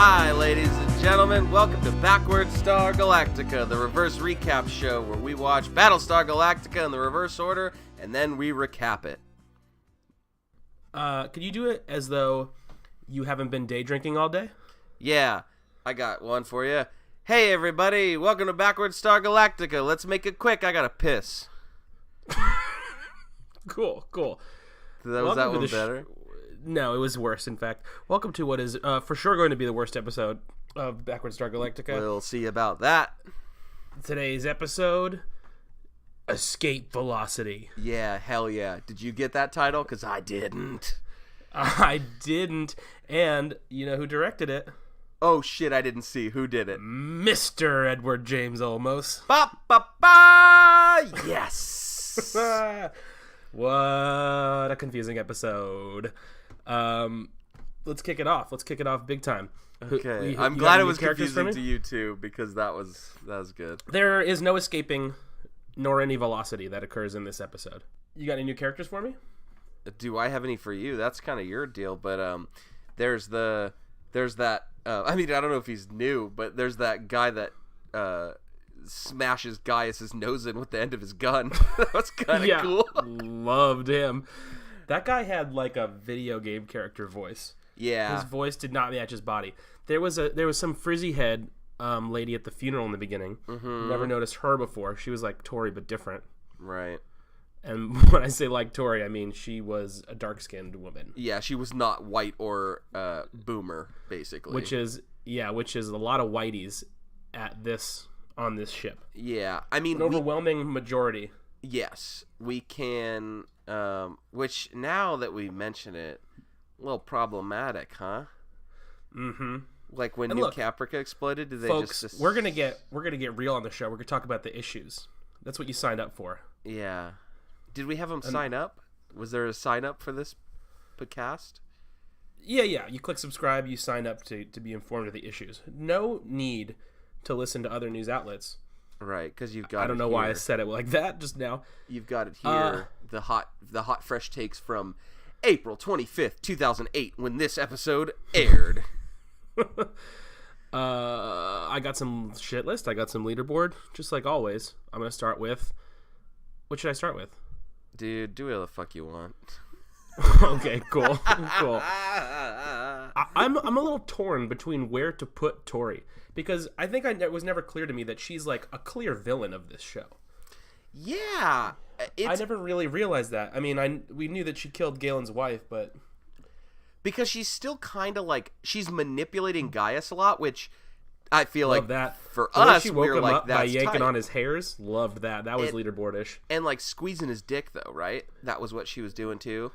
Hi, ladies and gentlemen. Welcome to Backward Star Galactica, the reverse recap show where we watch Battlestar Galactica in the reverse order and then we recap it. Could you do it as though you haven't been day drinking all day? Yeah, I got one for you. Hey, everybody. Welcome to Backward Star Galactica. Let's make it quick. I gotta piss. Cool. Was that one better? No, it was worse, in fact. Welcome to what is for sure going to be the worst episode of Backward Star Galactica. We'll see about that. Today's episode, Escape Velocity. Yeah, hell yeah. Did you get that title? Because I didn't. I didn't. And you know who directed it? Oh, shit, I didn't see. Who did it? Mr. Edward James Olmos. Ba-ba-ba! Yes! What a confusing episode. Let's kick it off. Let's kick it off big time. Okay. I'm glad it was confusing to you too, because that was good. There is no escaping nor any velocity that occurs in this episode. You got any new characters for me? Do I have any for you? That's kind of your deal, but there's that I mean, I don't know if he's new, but there's that guy that smashes Gaius's nose in with the end of his gun. That was kind of cool. Loved him. That guy had like a video game character voice. Yeah, his voice did not match his body. There was some frizzy head lady at the funeral in the beginning. Mm-hmm. Never noticed her before. She was like Tori but different. Right. And when I say like Tori, I mean she was a dark-skinned woman. Yeah, she was not white or boomer, basically. Which is a lot of whiteys on this ship. Yeah, I mean an overwhelming majority. Yes, we can. Which now that we mention it, a little problematic, huh? Mm-hmm. Like when New Caprica exploded, did they folks, we're gonna get real on the show. We're gonna talk about the issues. That's what you signed up for. Yeah. Did we have them sign up? Was there a sign up for this podcast? Yeah. You click subscribe. You sign up to be informed of the issues. No need to listen to other news outlets. Right, because you've got. I don't know why I said it like that just now. You've got it here. The hot fresh takes from April 25th, 2008, when this episode aired. I got some shit list. I got some leaderboard, just like always. I'm gonna start with. What should I start with? Dude, do whatever the fuck you want. Okay, cool. I'm a little torn between where to put Tori, because I think it was never clear to me that she's like a clear villain of this show. Yeah, I never really realized that. I mean, we knew that she killed Galen's wife, but because she's still kind of like she's manipulating Gaius a lot, which I feel love like that. For the us, she woke we were him like up by yanking tight. on his hairs. Loved that. That was leaderboardish. And like squeezing his dick, though, right? That was what she was doing too.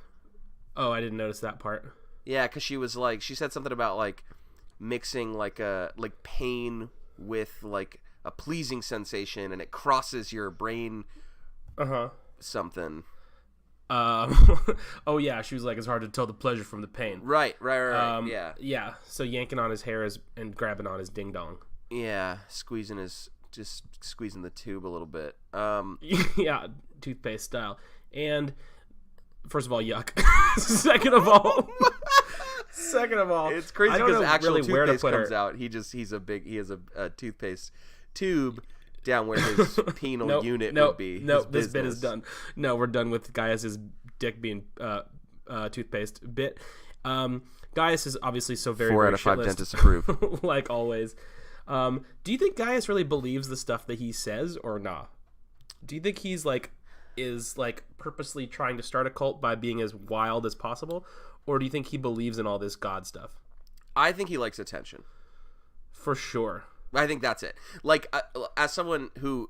Oh, I didn't notice that part. Yeah, because she was like, she said something about like mixing like pain with like a pleasing sensation, and it crosses your brain. Something. Oh yeah, she was like, it's hard to tell the pleasure from the pain. Right. Yeah. So yanking on his hair and grabbing on his ding dong. Yeah, squeezing the tube a little bit. Yeah, toothpaste style. And first of all, yuck. Second of all, it's crazy because actual really toothpaste comes out. He has a toothpaste tube down where his penile unit would be. This bit is done. No, we're done with Gaius's dick being toothpaste bit. Gaius is obviously so very 4 out of 5 dentists approve. Like always. Do you think Gaius really believes the stuff that he says or not? Do you think he's is purposely trying to start a cult by being as wild as possible, or do you think he believes in all this God stuff? I think he likes attention. For sure. I think that's it. Like, as someone who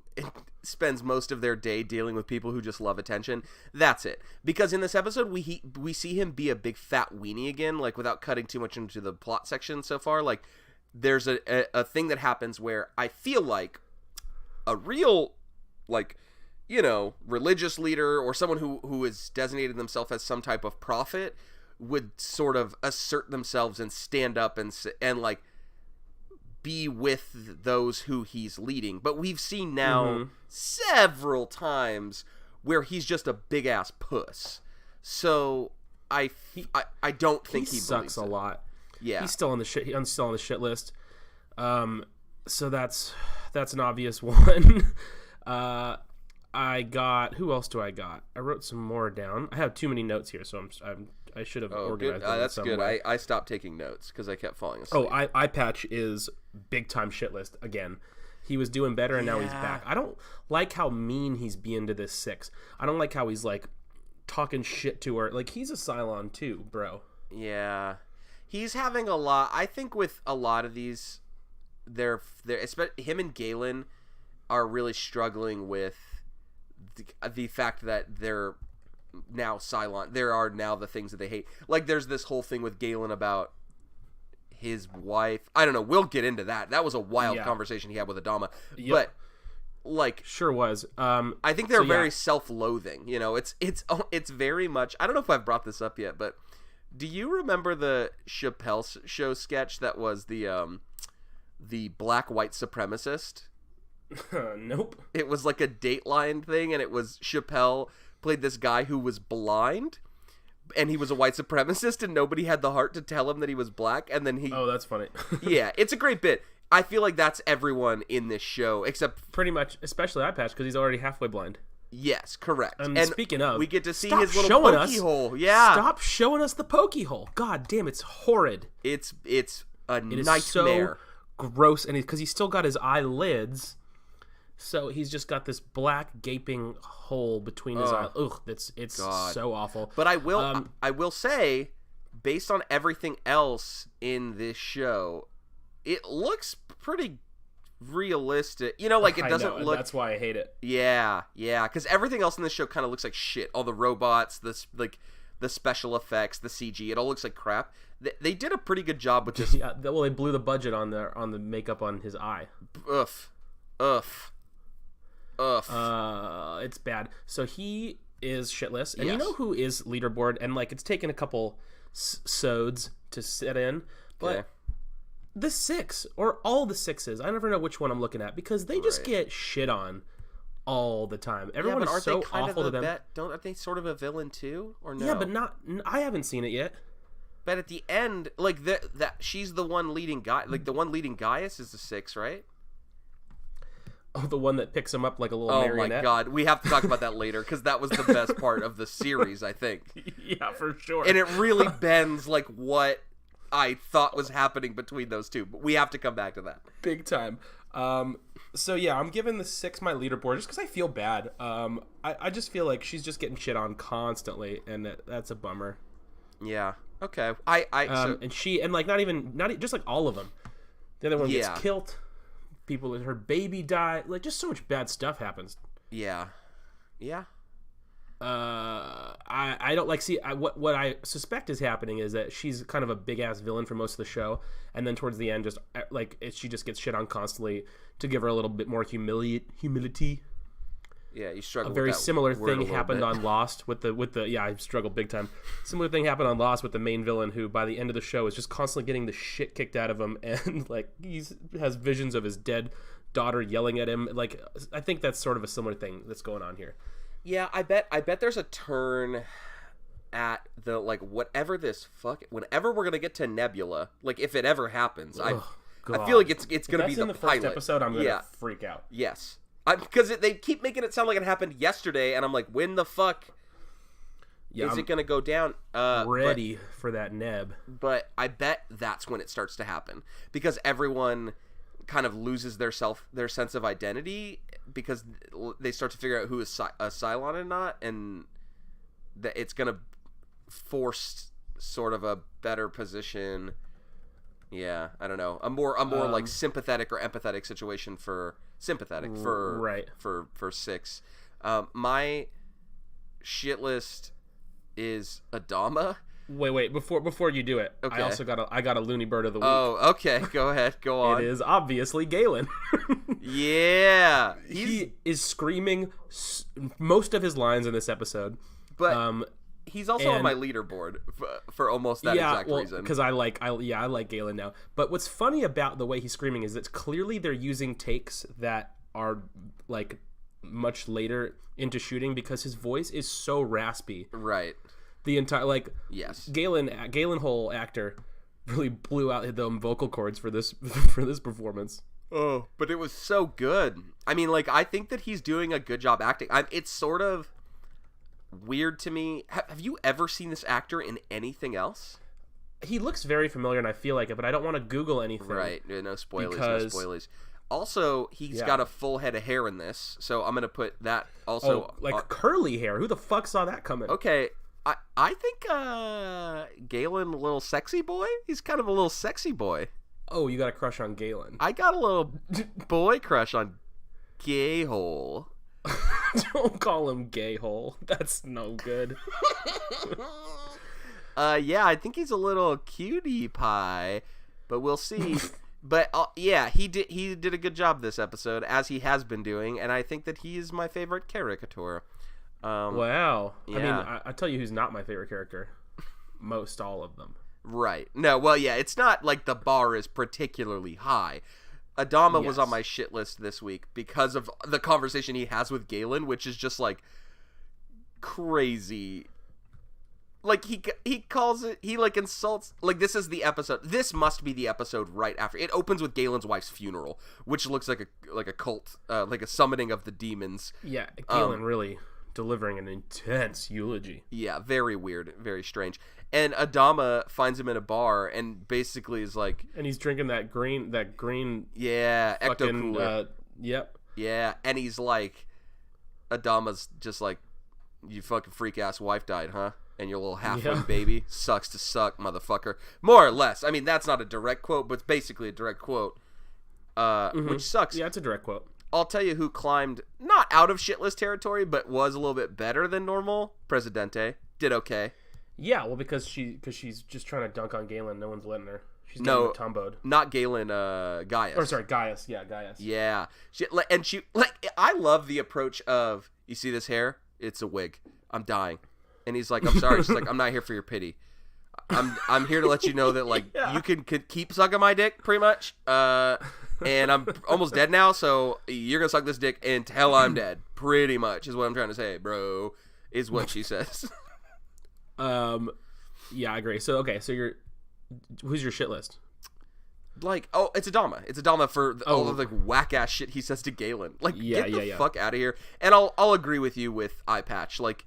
spends most of their day dealing with people who just love attention, that's it. Because in this episode, we see him be a big fat weenie again, like, without cutting too much into the plot section so far. Like, there's a thing that happens where I feel like a real, like, you know, religious leader or someone who has designated themselves as some type of prophet would sort of assert themselves and stand up and like, be with those who he's leading. But we've seen now several times where he's just a big ass puss. So I don't think he sucks believes a it. lot. Yeah. He's still on the shit. I'm still on the shit list. So that's an obvious one. I got. Who else do I got? I wrote some more down. I have too many notes here, so I should have organized them. That's good. I stopped taking notes because I kept falling asleep. Oh, Eye Patch is big time shit list again. He was doing better, and now he's back. I don't like how mean he's being to this 6. I don't like how he's like talking shit to her. Like, he's a Cylon too, bro. Yeah, he's having a lot. I think with a lot of these, especially him and Galen are really struggling with the fact that they're now Cylon. There are now the things that they hate. Like, there's this whole thing with Galen about his wife. I don't know. We'll get into that. That was a wild conversation he had with Adama. Yep. But like, sure was. I think they're very self-loathing. You know, it's very much. I don't know if I've brought this up yet, but do you remember the Chappelle Show sketch that was the black white supremacist? Nope. It was like a Dateline thing, and it was Chappelle played this guy who was blind. And he was a white supremacist, and nobody had the heart to tell him that he was black. And then he... Oh, that's funny. Yeah, it's a great bit. I feel like that's everyone in this show, except... Pretty much, especially Eye Patch, because he's already halfway blind. Yes, correct. And speaking of... we get to see his little pokey hole. Yeah. Stop showing us the pokey hole. God damn, it's horrid. It's a nightmare. It is so gross, and because he's still got his eyelids... So he's just got this black gaping hole between his eyes. Ugh, it's so awful. But I will say, based on everything else in this show, it looks pretty realistic. You know, like it doesn't look. That's why I hate it. Yeah, because everything else in this show kind of looks like shit. All the robots, the special effects, the CG, it all looks like crap. They did a pretty good job with this. Yeah, well, they blew the budget on the makeup on his eye. Ugh. It's bad. So he is shitless, and you know who is leaderboard, and like it's taken a couple sods to set in, but the 6 or all the 6s, I never know which one I'm looking at because they just get shit on all the time. Everyone is so awful to them. Aren't they sort of a villain too, or no? Yeah, but not. I haven't seen it yet. But at the end, like that she's the one leading guy. Like the one leading Gaius is the 6, right? Oh, the one that picks him up like a little marionette? Oh my god, we have to talk about that later, because that was the best part of the series, I think. Yeah, for sure. And it really bends, like, what I thought was happening between those two, but we have to come back to that. Big time. So yeah, I'm giving the 6 my leaderboard, just because I feel bad. I just feel like she's just getting shit on constantly, and that's a bummer. Yeah, okay. And she, and like, not just like all of them. The other one gets killed. People, her baby die, like just so much bad stuff happens. Yeah. I don't like see what I suspect is happening is that she's kind of a big ass villain for most of the show, and then towards the end, just like she just gets shit on constantly to give her a little bit more humility. Yeah, you struggle. A very with that similar word thing happened bit. on Lost with the I struggled big time. Similar thing happened on Lost with the main villain, who by the end of the show is just constantly getting the shit kicked out of him, and like has visions of his dead daughter yelling at him. Like, I think that's sort of a similar thing that's going on here. Yeah, I bet there's a turn at the like whatever this whenever we're gonna get to Nebula, like if it ever happens, I feel like it's gonna be the first episode. I'm gonna freak out. Yes. Because they keep making it sound like it happened yesterday, and I'm like, when the fuck is it going to go down? Ready for that Neb. But I bet that's when it starts to happen. Because everyone kind of loses their sense of identity, because they start to figure out who is a Cylon and not, and that it's going to force sort of a better position. Yeah, I don't know. A more like sympathetic or empathetic situation for... Sympathetic for 6. My shit list is Adama. Wait, before you do it, okay. I also got a loony bird of the week. Oh, okay, go ahead, go on. It is obviously Galen. Yeah, he is screaming most of his lines in this episode, but he's also on my leaderboard for almost that exact reason. Because I like Galen now. But what's funny about the way he's screaming is that clearly they're using takes that are like much later into shooting, because his voice is so raspy. Right. The entire yes. Galen Hole actor really blew out the vocal cords for this performance. Oh, but it was so good. I mean, like, I think that he's doing a good job acting. It's sort of weird to me. Have you ever seen this actor in anything else? He looks very familiar, and I feel like it, but I don't want to Google anything. Right. No spoilers. No spoilers. Also, he's got a full head of hair in this, so I'm gonna put that also. Curly hair. Who the fuck saw that coming? Okay, I think Galen, a little sexy boy. He's kind of a little sexy boy. Oh, you got a crush on Galen. I got a little boy crush on Gayhole. Don't call him Gayhole. That's no good. Yeah, I think he's a little cutie pie, but we'll see. But yeah, he did a good job this episode, as he has been doing, and I think that he is my favorite caricature. Wow. Yeah. I mean, I tell you who's not my favorite character. Most all of them. Right. No, well, yeah, it's not like the bar is particularly high. Adama was on my shit list this week because of the conversation he has with Galen, which is just like crazy. Like he calls it, he like insults, like this is the episode, this must be the episode right after. It opens with Galen's wife's funeral, which looks like a cult, like a summoning of the demons. Yeah, Galen really delivering an intense eulogy. Yeah, very weird, very strange. And Adama finds him in a bar and basically is like, and he's drinking that green yeah, ecto fucking cooler. Yep. Yeah, and he's like, Adama's just like, you fucking freak ass wife died, huh? And your little halfling baby sucks to suck, motherfucker. More or less. I mean, that's not a direct quote, but it's basically a direct quote, which sucks. Yeah, it's a direct quote. I'll tell you who climbed, not out of shitless territory, but was a little bit better than normal. Presidente. Did okay. Yeah, well, because she's just trying to dunk on Galen. No one's letting her. She's getting tumboed. Not Galen, Gaius. Or sorry, Gaius. Yeah, Gaius. Yeah. I love the approach of, you see this hair? It's a wig. I'm dying. And he's like, I'm sorry. She's like, I'm not here for your pity. I'm here to let you know that, like, you can keep sucking my dick, pretty much. And I'm almost dead now, so you're going to suck this dick until I'm dead. Pretty much is what I'm trying to say, bro, is what she says. Yeah, I agree. So, okay, so who's your shit list? Like, oh, it's Adama. It's Adama for all of the whack-ass shit he says to Galen. Like, get the fuck out of here. And I'll agree with you with Eye Patch. Like,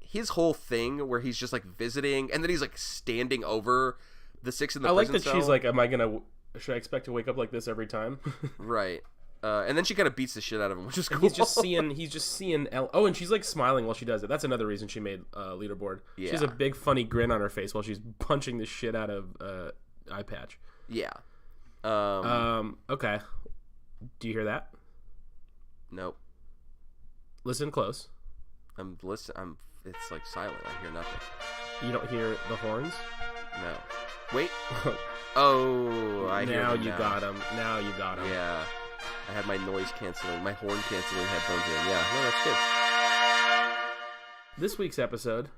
his whole thing where he's just like visiting and then he's like standing over the six in the prison that cell. She's like, should I expect to wake up like this every time? Right. And then she kind of beats the shit out of him, which is cool. He's just seeing oh, and she's like smiling while she does it. That's another reason she made leaderboard. Yeah. She has a big funny grin on her face while she's punching the shit out of Eye Patch. Yeah. Okay. Do you hear that? Nope. Listen close. I'm listening. It's like silent. I hear nothing. You don't hear the horns? No. Wait. Oh, I hear them now. Now you got him. Yeah. I had my horn canceling headphones in. Yeah. No, that's good. This week's episode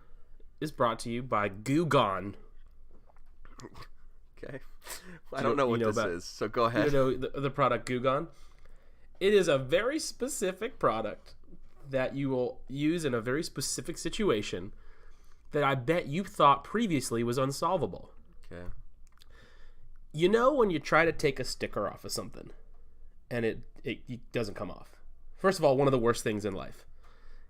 is brought to you by Goo Gone. Okay. I don't know what this is, so go ahead. You know the product Goo Gone? It is a very specific product that you will use in a very specific situation that I bet you thought previously was unsolvable. Okay. You know when you try to take a sticker off of something and it doesn't come off? First of all, one of the worst things in life.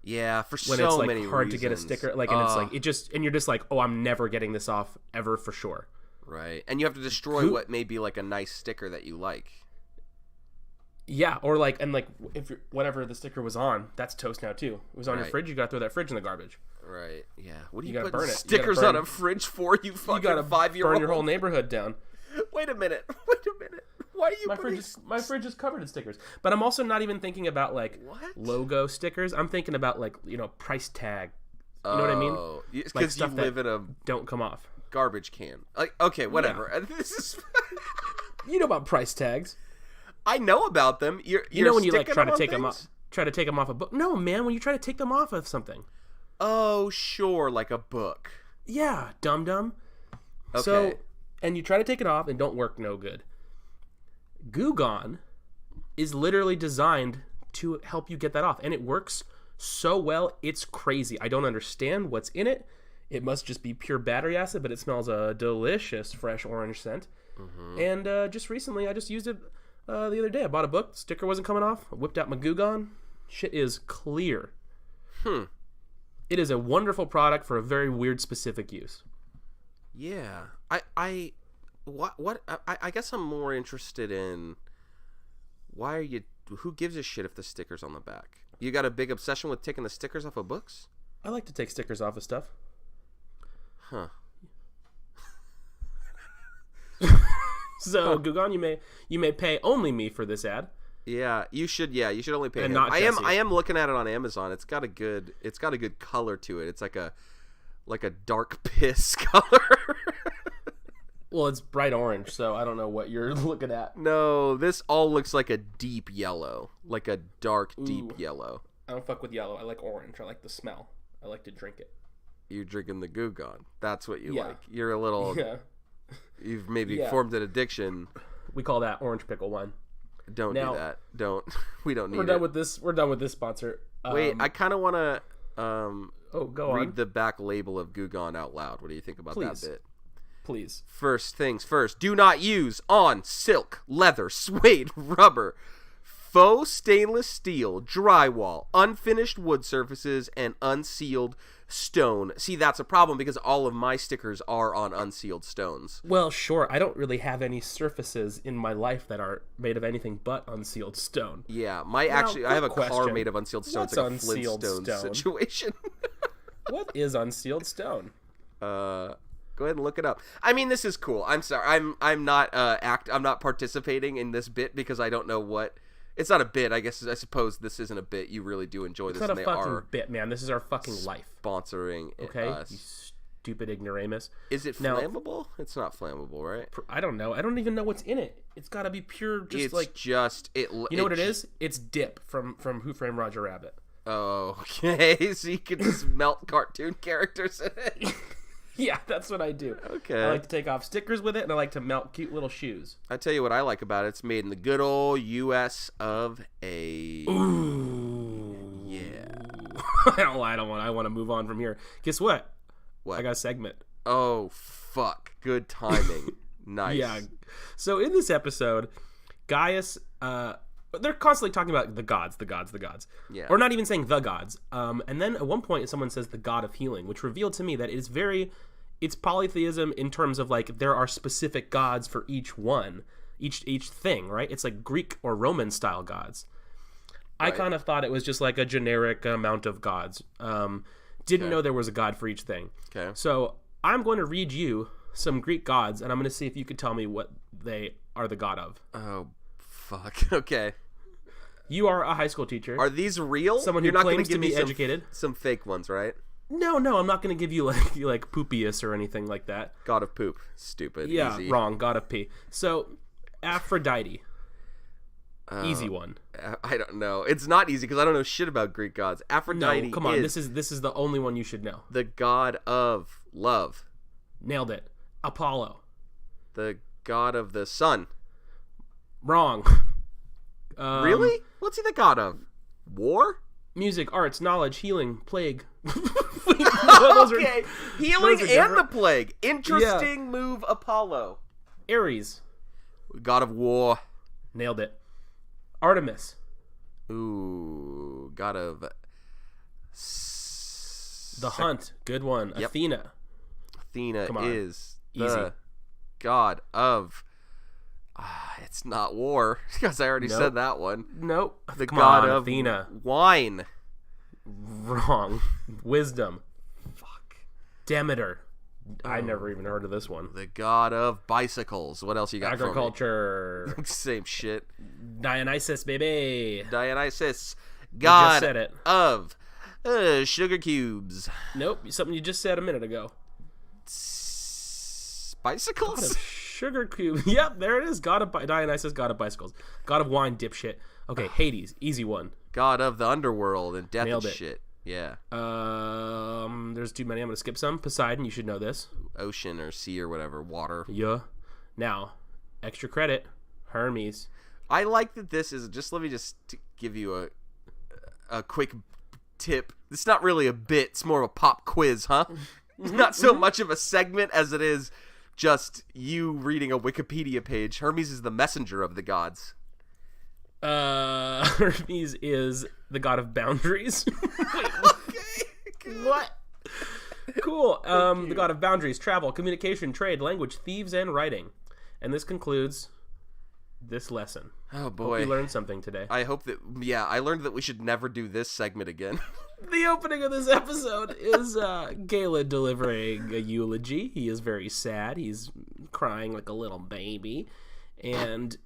Yeah, for when so it's like many hard reasons. To get a sticker, like, and it's like and you're just like, oh, I'm never getting this off ever for sure. Right, and you have to destroy what may be like a nice sticker that you like. Yeah, or like, and like, if whatever the sticker was on, that's toast now too. It was on your fridge. You gotta throw that fridge in the garbage. Right. Yeah. What do you gotta put burn it. stickers on a fridge for? You fucking 5-year-old. Burn your whole neighborhood down. Wait a minute. Why are you? My fridge is covered in stickers. But I'm also not even thinking about like logo stickers. I'm thinking about like, you know, price tag. You know what I mean? Because like stuff you live in a don't come off garbage can. Like, okay, whatever. Yeah. This is. You know about price tags. I know about them. You know when you like try to take them off a book. No, man, when you try to take them off of something. Oh, sure, like a book. Yeah, dum-dum. Okay. So, and you try to take it off and don't work no good. Goo Gone is literally designed to help you get that off, and it works so well, it's crazy. I don't understand what's in it. It must just be pure battery acid, but it smells a delicious fresh orange scent. And just recently, I just used it the other day. I bought a book. Sticker wasn't coming off. I whipped out my Goo Gone. Shit is clear. It is a wonderful product for a very weird specific use. Yeah. I guess I'm more interested in who gives a shit if the sticker's on the back? You got a big obsession with taking the stickers off of books? I like to take stickers off of stuff. Huh. So, Gugan, you may pay only me for this ad. Yeah, you should only pay And him. not I Jesse. am looking at it on Amazon. It's got a good color to it. It's like a dark piss color. Well, it's bright orange, so I don't know what you're looking at. No, this all looks like a deep yellow, like a dark deep yellow. I don't fuck with yellow. I like orange. I like the smell. I like to drink it. You're drinking the Goo Gone. That's what you Yeah. like. You're a little. Yeah. You've maybe Yeah. formed an addiction. We call that orange pickle wine. Don't Now- do that. Don't. We don't need We're done it. with this. We're done with this sponsor. Wait, I kind of want to go read on. the back label of Goo Gone out loud. What do you think about Please. that bit? Please. First things first. Do not use on silk, leather, suede, rubber, faux stainless steel, drywall, unfinished wood surfaces, and unsealed stone. See, that's a problem because all of my stickers are on unsealed stones. Well, sure. I don't really have any surfaces in my life that are made of anything but unsealed stone. Yeah, Now, I have a quick car question. made of unsealed stone. What's It's like a unsealed Flintstone stone? situation. What is unsealed stone? Go ahead and look it up. I mean, this is cool. I'm sorry. I'm not I'm not participating in this bit because I don't know what. It's not a bit. I suppose this isn't a bit. You really do enjoy this. It's not and a they fucking are bit, man. This is our fucking life. sponsoring Okay, us. you stupid ignoramus. Is it Now- flammable? It's not flammable, right? I don't know. I don't even know what's in it. It's got to be pure, just It's like just it. you know what it is. It's dip from Who Framed Roger Rabbit. Oh, okay. So you can just melt cartoon characters in it. Yeah, that's what I do. Okay. I like to take off stickers with it, and I like to melt cute little shoes. I tell you what I like about it. It's made in the good old U.S. of A. Ooh. Yeah. I want to move on from here. Guess what? What? I got a segment. Oh, fuck. Good timing. Nice. Yeah. So in this episode, Gaius, they're constantly talking about the gods. Yeah. Or not even saying the gods. And then at one point, someone says the god of healing, which revealed to me that it's polytheism in terms of like there are specific gods for each one, each thing, right? It's like Greek or Roman style gods. I Right. kind of thought it was just like a generic amount of gods. Didn't know there was a god for each thing. Okay. So I'm going to read you some Greek gods, and I'm going to see if you could tell me what they are the god of. Oh, fuck. Okay. You are a high school teacher. Are these real? Someone who You're not gonna claims to give me be educated. Some fake ones, right? No, I'm not going to give you like Poopius or anything like that. God of poop. Stupid. Yeah, Easy. wrong. God of P. So, Aphrodite. Easy one. I don't know. It's not easy because I don't know shit about Greek gods. Aphrodite. No, come on. is This is the only one you should know. the god of love. Nailed it. Apollo. The god of the sun. Wrong. Really? What's he the god of? War? Music, arts, knowledge, healing, plague. Those are- Okay. Healing those are and different. the plague. Interesting move, Apollo. Ares. God of war. Nailed it. Artemis. Ooh. God of... The Hunt. Good one. Yep. Athena. Athena Come on. is Easy. the god of... it's not war, because I already Nope. said that one. Nope. The Come god on, of Athena. wine. Wrong. Wisdom. Fuck. Demeter. I never even heard of this one. The god of bicycles. What else you got Agriculture. for me? Same shit. Dionysus, baby. Dionysus. just God said it. of sugar cubes. Nope. Something you just said a minute ago. Bicycles? God of sugar cube. Yep, there it is. God of Dionysus, god of bicycles. God of wine, dipshit. Okay, Hades. Easy one. God of the underworld and death Nailed and it. shit. Yeah. There's too many. I'm going to skip some. Poseidon, you should know this. Ocean or sea or whatever. Water. Yeah. Now, extra credit. Hermes. I like that this is just. Let me just give you a quick tip. It's not really a bit. It's more of a pop quiz, huh? It's not so much of a segment as it is just you reading a Wikipedia page. Hermes is the messenger of the gods. Hermes is the god of boundaries. Okay. What? Cool. The god of boundaries, travel, communication, trade, language, thieves, and writing. And this concludes this lesson. Oh boy. Hope you learned something today. I hope that, I learned that we should never do this segment again. The opening of this episode is Galen delivering a eulogy. He is very sad. He's crying like a little baby. And,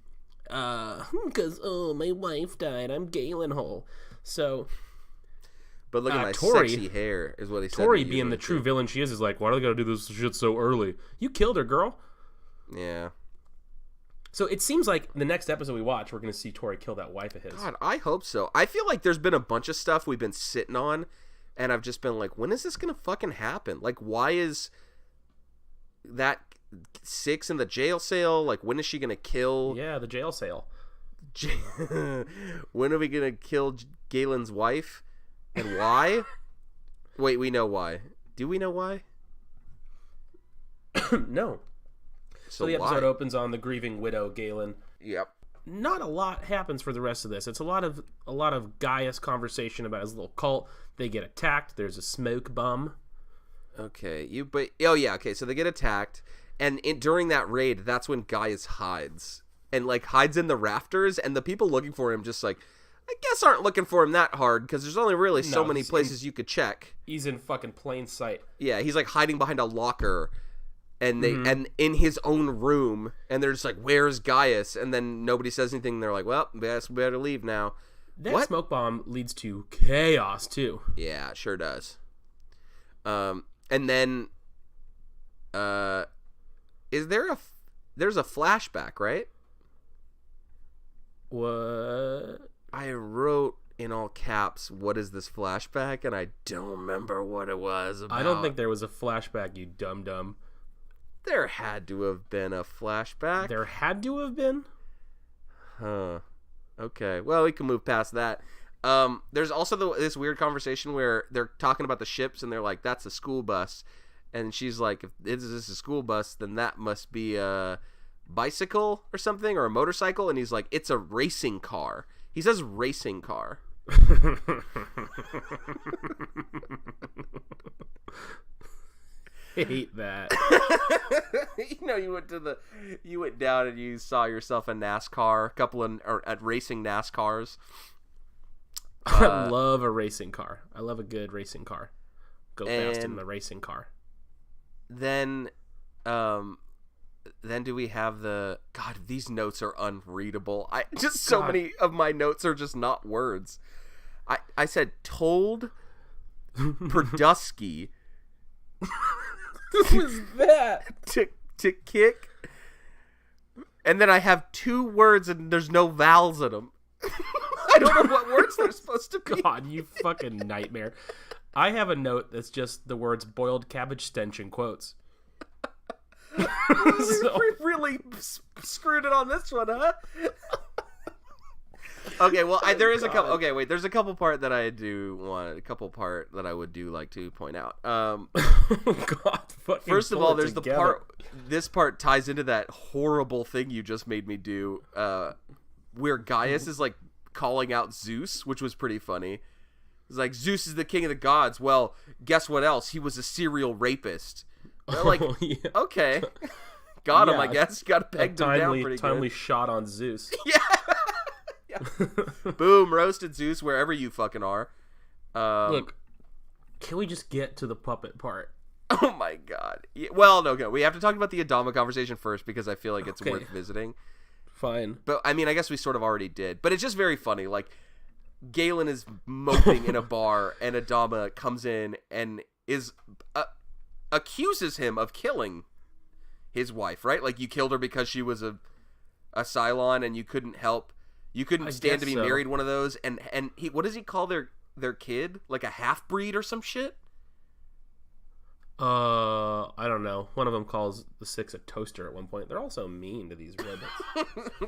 because, my wife died. I'm Galen Hole. So... But look at my Tori, sexy hair, is what he said. Tori, being the true villain she is like, why do they gotta do this shit so early? You killed her, girl. Yeah. So it seems like the next episode we watch, we're gonna see Tori kill that wife of his. God, I hope so. I feel like there's been a bunch of stuff we've been sitting on, and I've just been like, when is this gonna fucking happen? Like, why is that 6 in the jail cell? Like, when is she gonna kill? Yeah, the jail sale. When are we gonna kill Galen's wife? And why? Wait, we know why. Do we know why? No. So the episode why? opens on the grieving widow, Galen. Yep. Not a lot happens for the rest of this. It's a lot of Gaius conversation about his little cult. They get attacked. There's a smoke bomb. Okay, okay, so they get attacked, and during that raid, that's when Gaius hides. And, like, hides in the rafters, and the people looking for him just, like, I guess aren't looking for him that hard, because there's only really so many places you could check. He's in fucking plain sight. Yeah, he's, like, hiding behind a locker, and and in his own room, and they're just like, where's Gaius? And then nobody says anything, and they're like, well, guess we better leave now. That smoke bomb leads to chaos, too. Yeah, it sure does. And then, there's a flashback, right? What? I wrote in all caps, what is this flashback? And I don't remember what it was about. I don't think there was a flashback, you dum-dum. There had to have been a flashback. There had to have been? Huh. Okay. Well, we can move past that. There's also this weird conversation where they're talking about the ships, and they're like, that's a school bus. And she's like, if this is a school bus, then that must be a bicycle or something, or a motorcycle. And he's like, it's a racing car. He says racing car. Hate that. You went down and you saw yourself a NASCAR, at racing NASCARs. I love a racing car. I love a good racing car. Go fast in the racing car. Then do we have God, these notes are unreadable. Many of my notes are just not words. I said told Perdusky Who was that? to kick, and then I have 2 words and there's no vowels in them. I don't know what words they're supposed to be. God, you fucking nightmare. I have a note that's just the words boiled cabbage stench in quotes. We really screwed it on this one, huh? Okay, well, there's a couple. Okay, wait. There's a couple part that I do want. A couple part that I would do like to point out. God. First of all, there's the part. This part ties into that horrible thing you just made me do, where Gaius is like calling out Zeus, which was pretty funny. It's like, Zeus is the king of the gods. Well, guess what else? He was a serial rapist. They're like, okay, got him. I guess got to peg him down pretty good. Timely shot on Zeus. Yeah. Boom, roasted Zeus wherever you fucking are. Look, can we just get to the puppet part? Oh my god. Yeah, well, no, we have to talk about the Adama conversation first because I feel like it's worth visiting. Fine. But I mean, I guess we sort of already did. But it's just very funny. Like, Galen is moping in a bar, and Adama comes in and accuses him of killing his wife. Right? Like, you killed her because she was a Cylon, and you couldn't help. You couldn't stand to be married one of those, and he, what does he call their kid? Like a half breed or some shit? I don't know. One of them calls the 6 a toaster at one point. They're all so mean to these robots.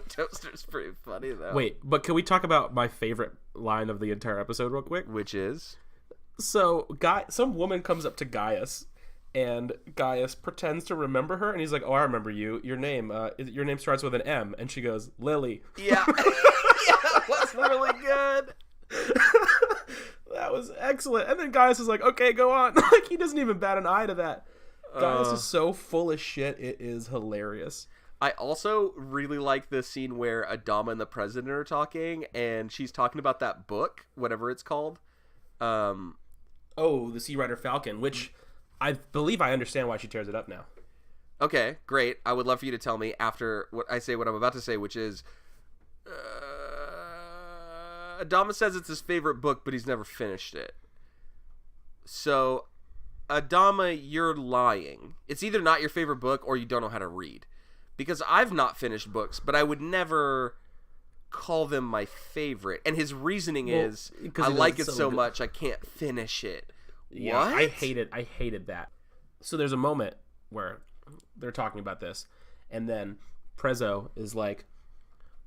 Toaster's pretty funny though. Wait, but can we talk about my favorite line of the entire episode real quick? Which is? So, some woman comes up to Gaius, and Gaius pretends to remember her, and he's like, "Oh, I remember you. Your name starts with an M," and she goes, "Lily." Yeah, yeah, that was really good. That was excellent. And then Gaius is like, "Okay, go on." Like, he doesn't even bat an eye to that. Gaius is so full of shit. It is hilarious. I also really like the scene where Adama and the president are talking, and she's talking about that book, whatever it's called. The Sea Rider Falcon, which I believe I understand why she tears it up now. Okay, great. I would love for you to tell me after what I'm about to say, which is Adama says it's his favorite book, but he's never finished it. So, Adama, you're lying. It's either not your favorite book or you don't know how to read. Because I've not finished books, but I would never call them my favorite. And his reasoning is, I like it so much, I can't finish it. Yeah, what? I hated that. So there's a moment where they're talking about this, and then Prezzo is like,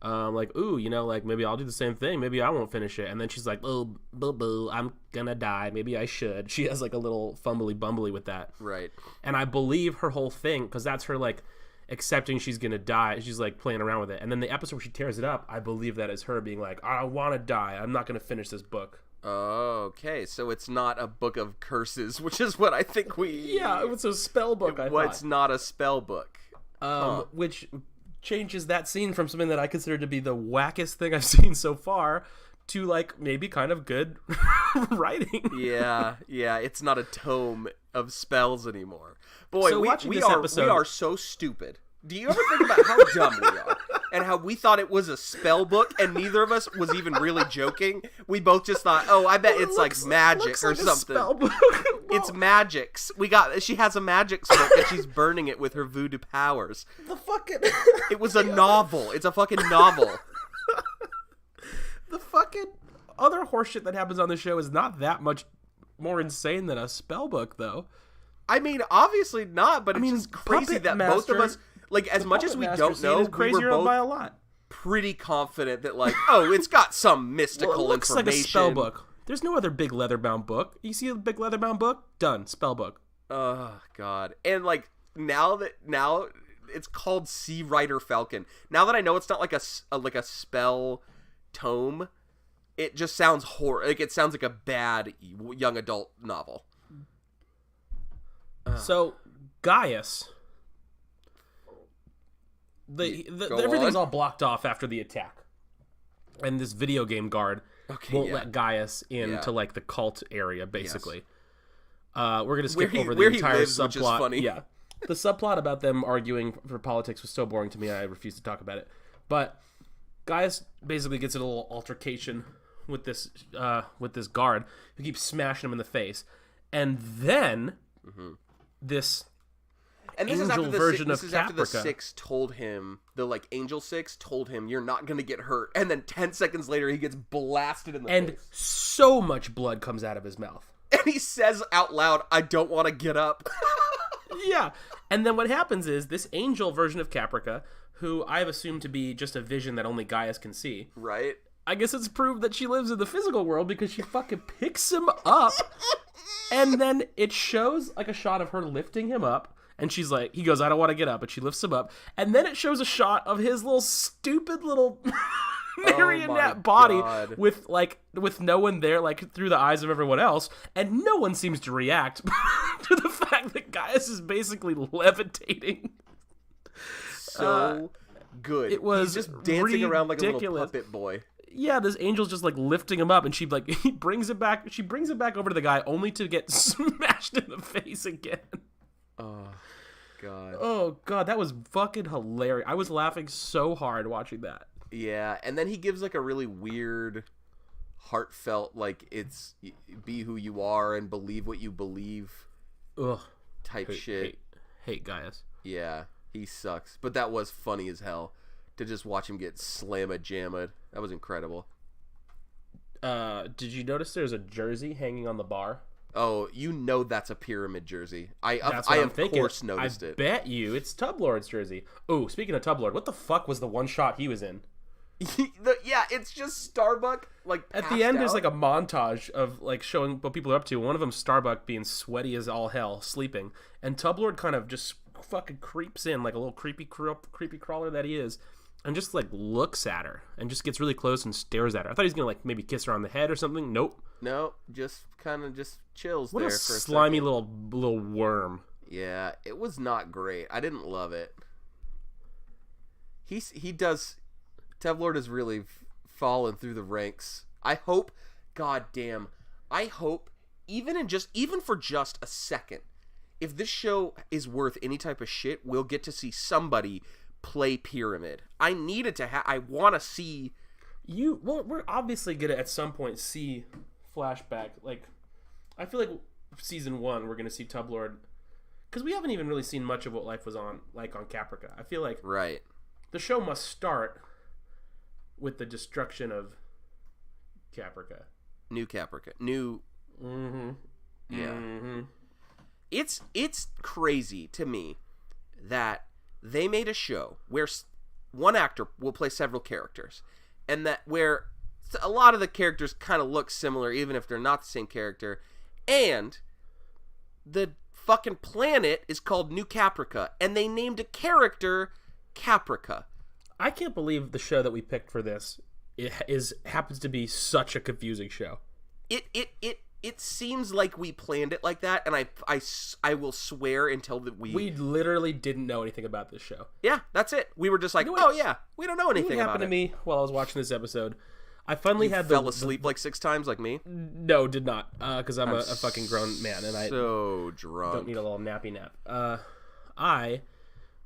ooh, maybe I'll do the same thing. Maybe I won't finish it. And then she's like, oh, boo, I'm gonna die. Maybe I should. She has like a little fumbly with that. Right. And I believe her whole thing, because that's her like accepting she's gonna die. She's like playing around with it. And then the episode where she tears it up, I believe that is her being like, I want to die. I'm not gonna finish this book. Okay, so it's not a book of curses, which is what I think Yeah, it's a spell book, I thought. It's not a spell book. Which changes that scene from something that I consider to be the wackest thing I've seen so far to, like, maybe kind of good writing. Yeah, it's not a tome of spells anymore. Boy, so we are so stupid. Do you ever think about how dumb we are? And how we thought it was a spell book, and neither of us was even really joking. We both just thought, "Oh, I bet it's like magic or something." It's magics. She has a magics book, and she's burning it with her voodoo powers. It was a novel. It's a fucking novel. The fucking other horseshit that happens on the show is not that much more insane than a spell book, though. I mean, obviously not, but it's just crazy that both of us. Like, as much as we don't know, we were both by a lot. Pretty confident that, like, oh, it's got some mystical it looks information. Like a spell book. There's no other big leather-bound book. You see a big leather-bound book? Done. Spell book. Oh, God. And, like, now it's called Sea Rider Falcon. Now that I know it's not like a spell tome, it just sounds like it sounds like a bad young adult novel. So, Gaius... everything's all blocked off after the attack, and this video game guard won't let Gaius into like the cult area. Basically, we're gonna skip over the entire subplot. Which is funny. Yeah, the subplot about them arguing for politics was so boring to me. I refuse to talk about it. But Gaius basically gets in a little altercation with this guard who keeps smashing him in the face, and then this. And this angel is after the Six told him, Angel Six told him, you're not going to get hurt. And then 10 seconds later, he gets blasted in the face. And so much blood comes out of his mouth. And he says out loud, I don't want to get up. Yeah. And then what happens is this angel version of Caprica, who I've assumed to be just a vision that only Gaius can see. Right. I guess it's proved that she lives in the physical world because she fucking picks him up. And then it shows like a shot of her lifting him up. And she's like, he goes, I don't want to get up. And she lifts him up. And then it shows a shot of his little stupid little marionette body with no one there, like through the eyes of everyone else. And no one seems to react to the fact that Gaius is basically levitating. So good. It was He's just dancing around like a little ridiculous. puppet boy. Yeah, this angel's just like lifting him up, and she brings it back. She brings it back over to the guy, only to get smashed in the face again. Oh, God. Oh, God, that was fucking hilarious. I was laughing so hard watching that. Yeah, and then he gives, like, a really weird, heartfelt, like, it's be who you are and believe what you believe type shit. Hate Gaius. Yeah, he sucks. But that was funny as hell to just watch him get slamma-jammed. That was incredible. Did you notice there's a jersey hanging on the bar? Oh, you know that's a pyramid jersey. I of course noticed it. I bet you it's Tub Lord's jersey. Oh, speaking of Tub Lord, what the fuck was the one shot he was in? Yeah, it's just Starbuck, like, At the end, passed there's out. like a montage of like showing what people are up to. One of them, Starbuck, being sweaty as all hell, sleeping, and Tublord kind of just fucking creeps in like a little creepy crawler that he is, and just like looks at her and just gets really close and stares at her. I thought he was gonna like maybe kiss her on the head or something. Nope. No, just kind of just chills What there a for a slimy second. little worm. Yeah, it was not great. I didn't love it. He does. Tevlord has really fallen through the ranks. I hope, goddamn, I hope even for just a second, if this show is worth any type of shit, we'll get to see somebody play Pyramid. I needed to I want to see. Well, we're obviously gonna at some point see flashback. Like, I feel like season 1 we're gonna see Tublord, because we haven't even really seen much of what life was on Caprica. I feel like Right. the show must start with the destruction of Caprica. New Caprica. New. Mm-hmm. Yeah. Mm-hmm. It's crazy to me that they made a show where one actor will play several characters, and that where a lot of the characters kind of look similar even if they're not the same character, and the fucking planet is called New Caprica, and they named a character Caprica. I can't believe the show that we picked for this happens to be such a confusing show. It seems like we planned it like that, and I will swear until we literally didn't know anything about this show. Yeah, that's it. We were just like, what? oh yeah, we don't know anything What about happened it. to me while I was watching this episode? I finally had fell asleep like 6 times like me. No, did not, because I'm a fucking grown man and I so drunk. don't need a little nappy nap. I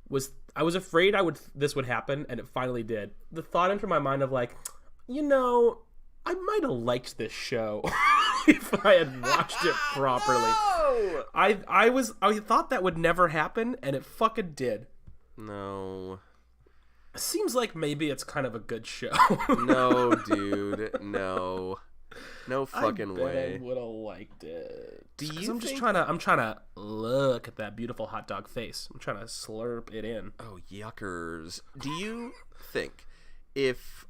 was afraid this would happen, and it finally did. The thought entered my mind of like, I might have liked this show if I had watched it properly. No! I thought that would never happen, and it fucking did. No. Seems like maybe it's kind of a good show. No, dude. No. No fucking way. I would have liked it. Do you I'm think... I'm trying to look at that beautiful hot dog face. I'm trying to slurp it in. Oh, yuckers. Do you think if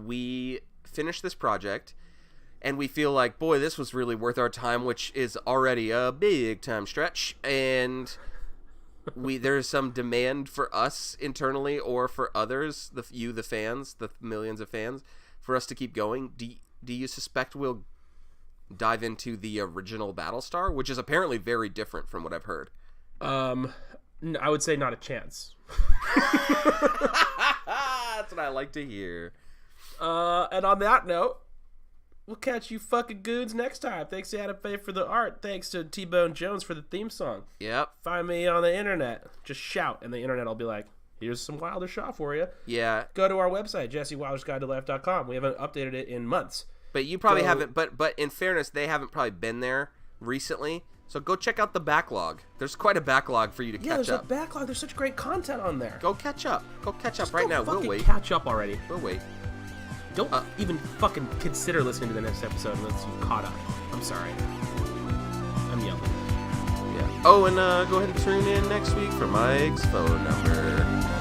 we finish this project and we feel like, boy, this was really worth our time, which is already a big time stretch, and there's some demand for us internally or for others, the fans, the millions of fans, for us to keep going, do you suspect we'll dive into the original Battlestar, which is apparently very different from what I've heard? No, I would say not a chance. That's what I like to hear. And on that note, we'll catch you fucking goons next time. Thanks to Adam Faye for the art. Thanks to T-Bone Jones for the theme song. Yep. Find me on the internet. Just shout, and the internet will be like, here's some Wilder Shaw for you. Yeah. Go to our website, JesseWilder'sGuideToLife.com. We haven't updated it in months. But you probably haven't. But in fairness, they haven't probably been there recently. So go check out the backlog. There's quite a backlog for you to catch there's up. a backlog. There's such great content on there. Go catch up. Go catch up Just right go now. We'll fucking wait. Catch up already. We'll wait. Don't even fucking consider listening to the next episode unless you caught up. I'm sorry. I'm yelling. Yeah. Oh, and go ahead and tune in next week for Mike's phone number.